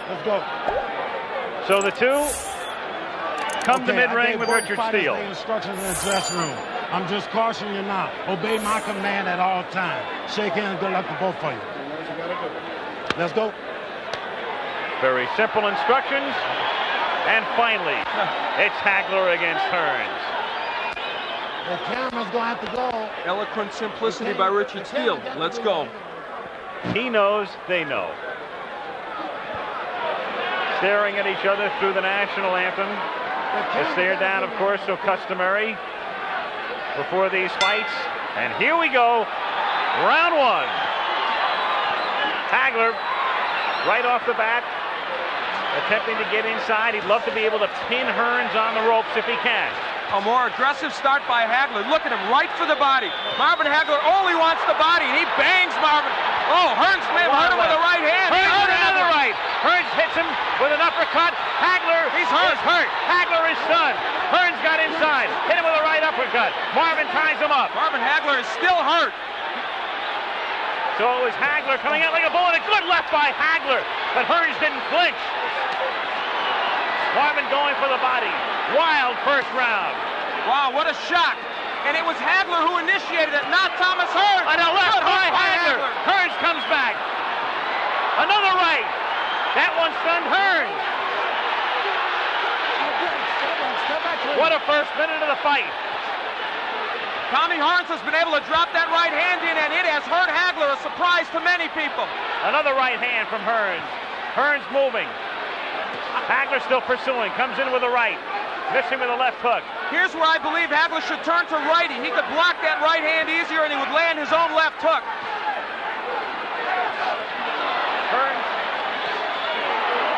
Let's go. So the two come to mid-ring with Richard Steele. Instructions in the dressing room. I'm just cautioning you now. Obey my command at all times. Shake hands. Good luck to both of you. Let's go. Very simple instructions. And finally, it's Hagler against Hearns. The camera's going to have to go. Eloquent simplicity by Richard Steele. Let's go. He knows, they know. Staring at each other through the national anthem. A stare down, of course, so customary before these fights. And here we go. Round one. Hagler, right off the bat, attempting to get inside. He'd love to be able to pin Hearns on the ropes if he can. A more aggressive start by Hagler. Look at him, right for the body. Marvin Hagler only wants the body, and he bangs Marvin. Oh, Hearns may have hurt him with the right hand. Hearns with another right. Hearns hits him with an uppercut. Hagler is hurt. Hagler is stunned. Hearns got inside. Hit him with a right uppercut. Marvin ties him up. Marvin Hagler is still hurt. So it was Hagler coming out like a bullet. A good left by Hagler, but Hearns didn't flinch. Marvin going for the body. Wild first round. Wow, what a shock. And it was Hagler who initiated it, not Thomas Hearns. On a left by Hagler. Hearns comes back. Another right. That one stunned Hearns. What a first minute of the fight. Tommy Hearns has been able to drop that right hand in, and it has hurt Hagler, a surprise to many people. Another right hand from Hearns. Hearns moving. Hagler still pursuing. Comes in with a right. Missing with a left hook. Here's where I believe Hagler should turn to righty. He could block that right hand easier, and he would land his own left hook. Hearns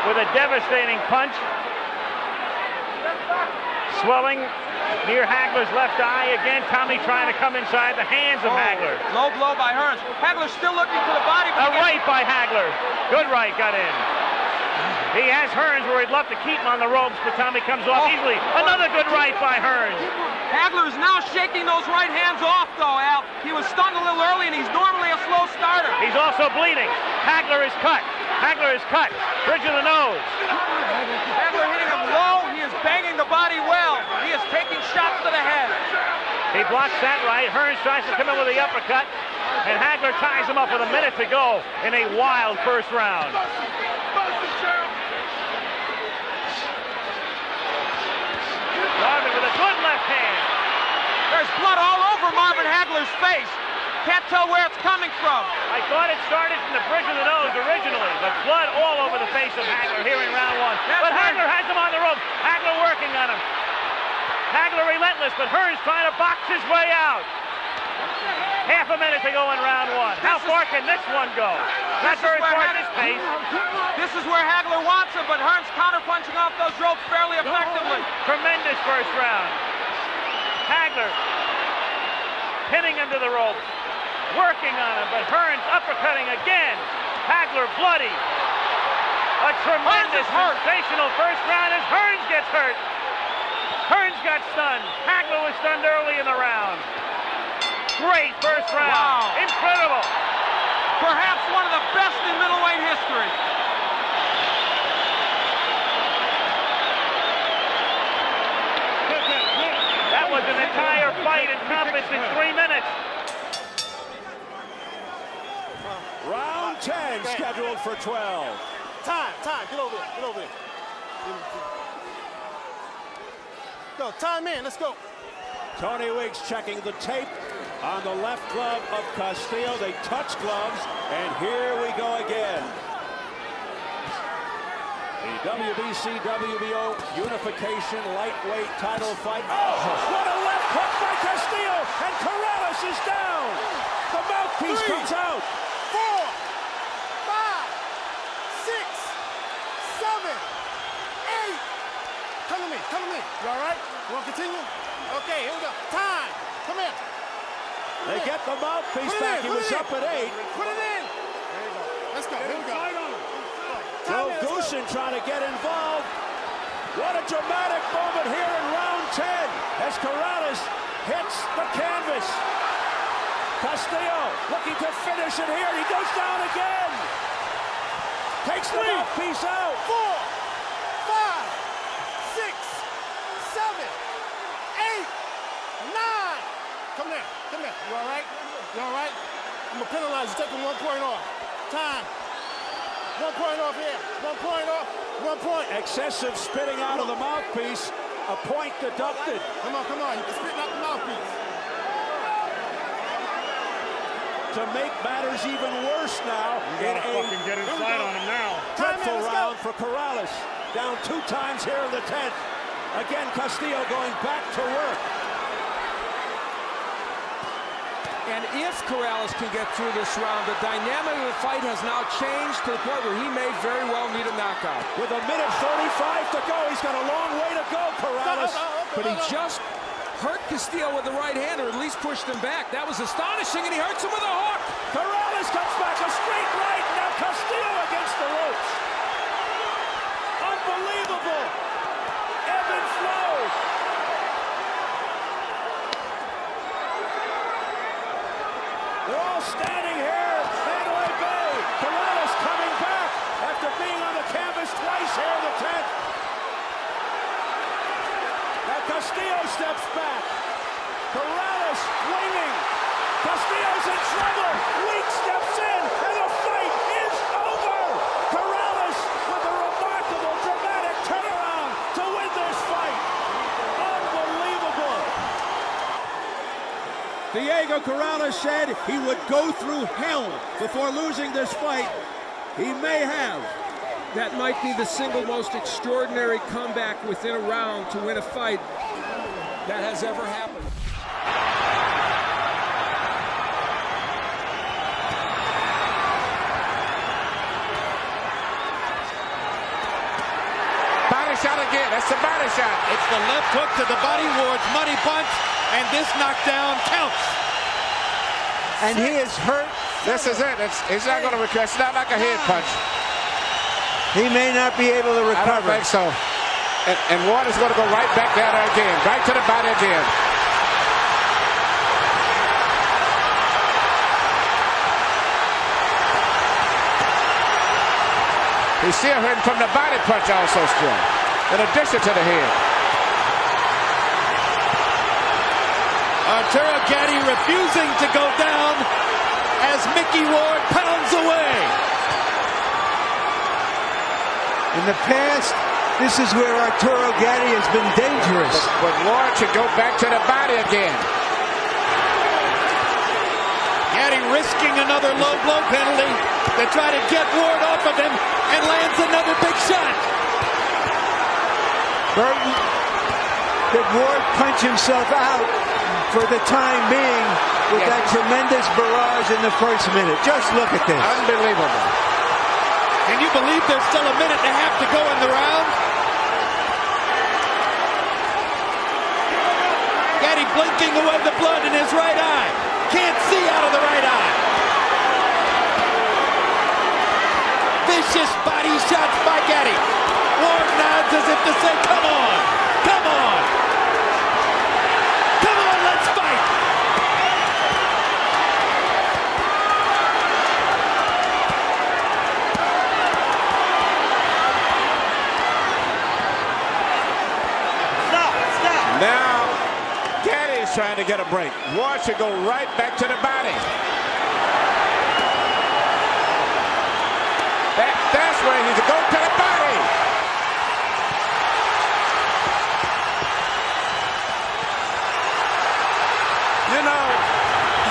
with a devastating punch. Swelling near Hagler's left eye. Again, Tommy trying to come inside the hands of Hagler. Low blow by Hearns. Hagler still looking for the body. A right by Hagler. Good right got in. He has Hearns where he'd love to keep him on the ropes, but Tommy comes off easily. Another good right by Hearns. Hagler is now shaking those right hands off, though, Al. He was stunned a little early, and he's normally a slow starter. He's also bleeding. Hagler is cut. Hagler is cut. Bridge of the nose. Hagler hitting him low. He is banging the body well. He is taking shots to the head. He blocks that right. Hearns tries to come in with the uppercut, and Hagler ties him up with a minute to go in a wild first round. Marvin with a good left hand. There's blood all over Marvin Hagler's face. Can't tell where it's coming from. I thought it started from the bridge of the nose originally, but blood all over the face of Hagler here in round one. But Hagler has him on the rope. Hagler working on him. Hagler relentless, but Hearns trying to box his way out. Half a minute to go in round one. How far can this one go? Not very far at this pace. This is where Hagler wants him, but Hearns counterpunching off those ropes fairly effectively. Tremendous first round. Hagler pinning him to the ropes, working on him, but Hearns uppercutting again. Hagler bloody. A tremendous, sensational first round as Hearns gets hurt. Hearns got stunned. Hagler was stunned early in the round. Great first round. Wow. Incredible. Perhaps one of the best in middleweight history. That was an entire fight encompassed in 3 minutes. Round 10 scheduled for 12. Time. Get over here. Go, time in. Let's go. Tony Weeks checking the tape on the left glove of Castillo. They touch gloves, and here we go again. The WBC WBO unification lightweight title fight. Oh, what a left hook by Castillo, and Corrales is down. The mouthpiece comes out. 4, 5, 6, 7, 8. Come to me. You all right? You want to continue? Okay, here we go. Time. Come in. They get the mouthpiece back. He was up at 8. Put it in. There you go. Let's go. Here we go. Joe Goossen trying to get involved. What a dramatic moment here in round 10 as Corrales hits the canvas. Castillo looking to finish it here. He goes down again. takes the mouthpiece out. 4, 5, 6, 7, 8, 9. Come there. Come there. You all right? You all right? I'm going to penalize you, taking 1 point off. Time. 1 point off here. 1 point off. 1 point. Excessive spitting out of the mouthpiece. A point deducted. Come on, come on. You can spit out the mouthpiece. To make matters even worse now, in a fucking get inside on him now. dreadful round for Corrales. Down 2 times here in the 10th. Again, Castillo going back to work. And if Corrales can get through this round, the dynamic of the fight has now changed to the point where he may very well need a knockout. With 1:35 to go, he's got a long way to go, Corrales. But he just hurt Castillo with the right hand, or at least pushed him back. That was astonishing, and he hurts him with a hook. Corrales comes back, a straight right. Now Castillo against the ropes. Unbelievable. Ebb and flow. They're all standing here at Mandalay Bay. Corrales coming back after being on the canvas twice here in the 10th. Now Castillo steps back. Corrales waiting. Castillo's in trouble. Weeks steps in, and the fight is over. Corrales with a remarkable, dramatic turnaround to win this fight. Unbelievable. Diego Corrales said he would go through hell before losing this fight. He may have. That might be the single most extraordinary comeback within a round to win a fight that has ever happened. Body shot again. That's the body shot. It's the left hook to the body, Ward's money punch, and this knockdown counts. And he is hurt. This is it. He's not going to recover. It's not like a head punch. He may not be able to recover. I don't think so. And Ward is going to go right back there again. Right to the body again. He's still hurting from the body punch also still, in addition to the head. Arturo Gatti refusing to go down as Mickey Ward pounds away. In the past, this is where Arturo Gatti has been dangerous. But Ward should go back to the body again. Gatti risking another low blow penalty to try to get Ward off of him, and lands another big shot. Burton, did Ward punch himself out for the time being with that tremendous barrage in the first minute? Just look at this. Unbelievable. Can you believe there's still a minute and a half to go in the round? Gatti blinking away the blood in his right eye. Can't see out of the right eye. Vicious body shots by Gatti. Ward nods as if to say, come on, come on. Come on, let's fight. Stop. Now, Gatti is trying to get a break. Ward should go right back to the body. That's where he needs to go to the body. You know,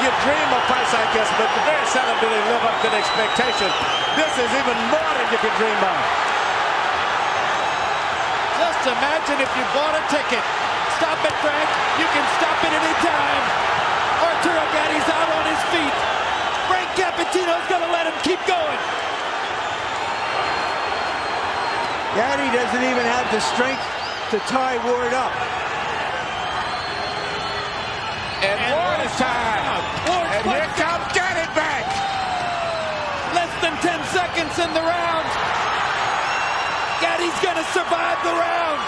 you dream of fights like this, but very seldom do they live up to the expectation. This is even more than you could dream of. Just imagine if you bought a ticket. Stop it, Frank. You can stop it any time. Arturo Gatti's out on his feet. Frank Cappuccino's going to let him keep going. Gatti doesn't even have the strength to tie Ward up. And Ward is tied. And here comes Gatti back. Less than 10 seconds in the round. Gatti's going to survive the round.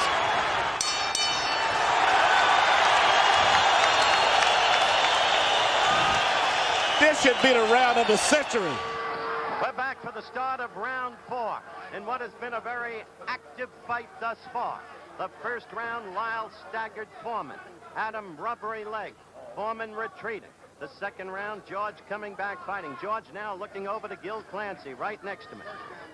This should be the round of the century. We're back for the the start of round 4 in what has been a very active fight thus far. The first round, Lyle staggered Foreman. Had him rubbery leg. Foreman retreated. The second round, George coming back fighting. George now looking over to Gil Clancy right next to me.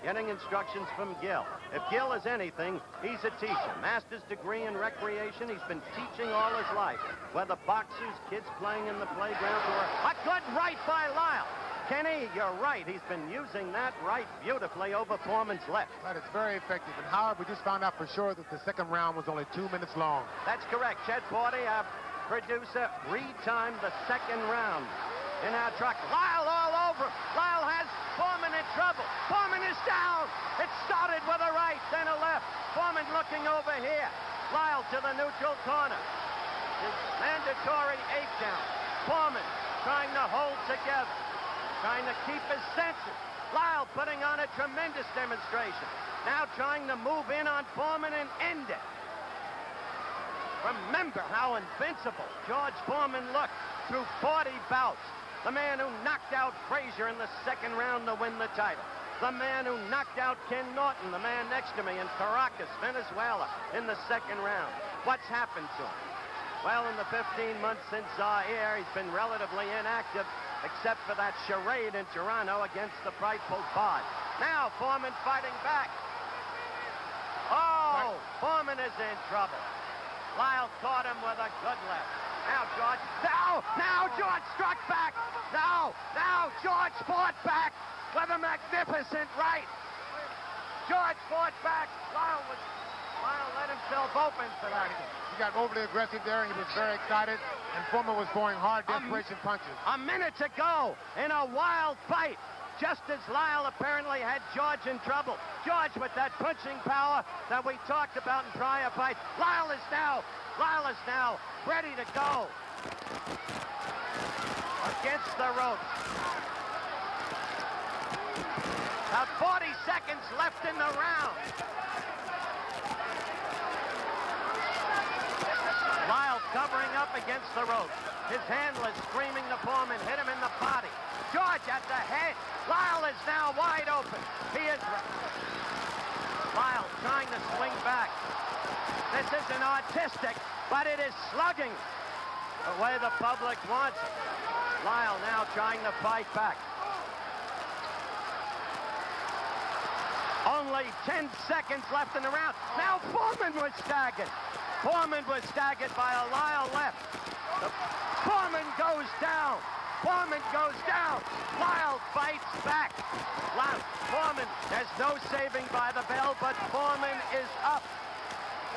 Getting instructions from Gil. If Gil is anything, he's a teacher. Master's degree in recreation. He's been teaching all his life. Whether boxers, kids playing in the playground, or a good right by Lyle. Kenny, you're right. He's been using that right beautifully over Foreman's left. Right, it's very effective. And Howard, we just found out for sure that the second round was only 2 minutes long. That's correct. Chet Forty, our producer, retimed the second round in our truck. Lyle all over. Lyle has Foreman in trouble. Foreman is down. It started with a right, then a left. Foreman looking over here. Lyle to the neutral corner. His mandatory 8 count. Foreman trying to hold together. Trying to keep his senses. Lyle putting on a tremendous demonstration. Now trying to move in on Foreman and end it. Remember how invincible George Foreman looked through 40 bouts. The man who knocked out Frazier in the second round to win the title. The man who knocked out Ken Norton, the man next to me, in Caracas, Venezuela, in the second round. What's happened to him? Well, in the 15 months since Zaire, he's been relatively inactive, except for that charade in Toronto against the frightful Bod. Now Foreman fighting back. Oh, Foreman is in trouble. Lyle caught him with a good left. Now George, now George struck back. Now George fought back with a magnificent right. George fought back. Lyle let himself open for that. He got overly aggressive there, and he was very excited, and Foreman was throwing hard desperation punches. A minute to go in a wild fight, just as Lyle apparently had George in trouble. George with that punching power that we talked about in prior fights. Lyle is now ready to go against the ropes. About 40 seconds left in the round. Lyle covering up against the ropes. His handler screaming to Foreman, hit him in the body. George at the head. Lyle is now wide open. He is... Lyle trying to swing back. This isn't artistic, but it is slugging the way the public wants it. Lyle now trying to fight back. Only 10 seconds left in the round. Now Foreman was staggered. Foreman was staggered by a Lyle left. Foreman goes down. Foreman goes down. Lyle fights back. Foreman, there's no saving by the bell, but Foreman is up.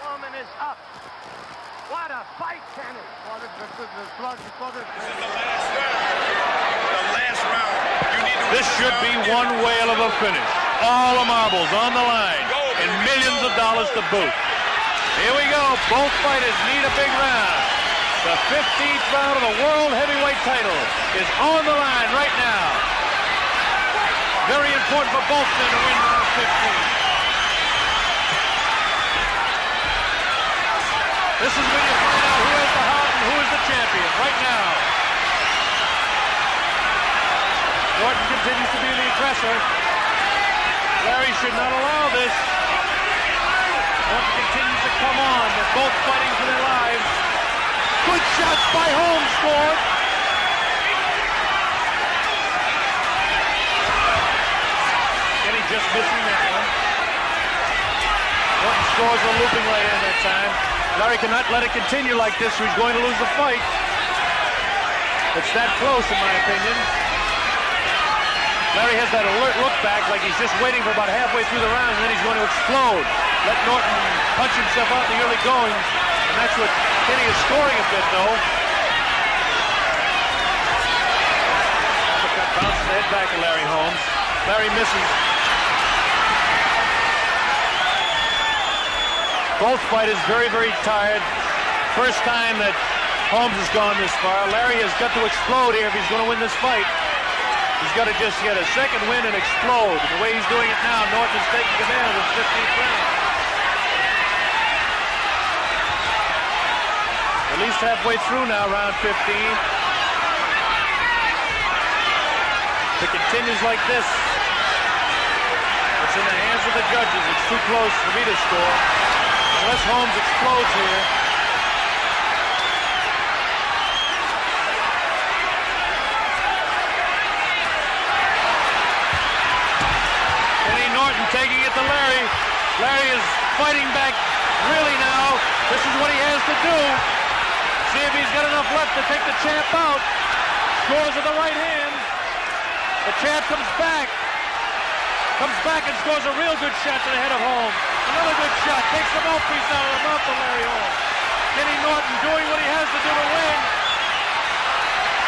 Foreman is up. What a fight, Kenny. Well, this is the slug. This is the last round. This should be one whale of a finish. All the marbles on the line and millions of dollars to boot. Here we go. Both fighters need a big round. The 15th round of the World Heavyweight title is on the line right now. Very important for both men to win round 15. This is when you find out who has the heart and who is the champion right now. Norton continues to be the aggressor. Larry should not allow this. Norton continues to come on. They're both fighting for their lives. Good shots by Holmes scored. Kenny just missing that one. Norton scores a looping right in that time. Larry cannot let it continue like this or he's going to lose the fight. It's that close in my opinion. Larry has that alert look back like he's just waiting for about halfway through the round and then he's going to explode. Let Norton punch himself out in the early goings. And that's what Kenny is scoring a bit, though. Uppercut bounces the head back to Larry Holmes. Larry misses. Both fighters very, very tired. First time that Holmes has gone this far. Larry has got to explode here if he's going to win this fight. He's got to just get a second win and explode. And the way he's doing it now, Norton is taking command of the 15th round. At least halfway through now, round 15. If it continues like this, in the hands of the judges. It's too close for me to score. Unless Holmes explodes here. Kenny Norton taking it to Larry. Larry is fighting back really now. This is what he has to do. See if he's got enough left to take the champ out. Scores with the right hand. The champ comes back. Comes back and scores a real good shot to the head of Holmes. Another good shot. Takes the mouthpiece out of the mouth of Larry Holmes. Kenny Norton doing what he has to do to win.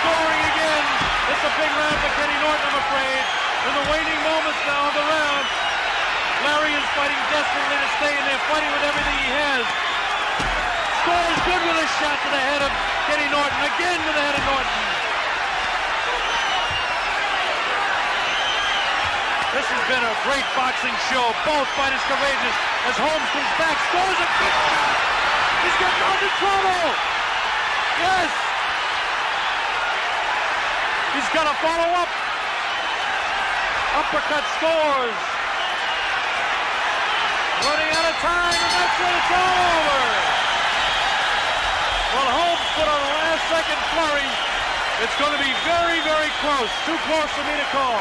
Scoring again. It's a big round for Kenny Norton, I'm afraid. In the waning moments now of the round, Larry is fighting desperately to stay in there, fighting with everything he has. Scores good with a shot to the head of Kenny Norton. Again to the head of Norton. This has been a great boxing show. Both fighters courageous as Holmes comes back, scores a big shot. He's got Norton in trouble. Yes. He's got to follow up. Uppercut scores. Running out of time, and that's it. It's all over. Well, Holmes put on a last-second flurry. It's going to be very, very close. Too close for me to call.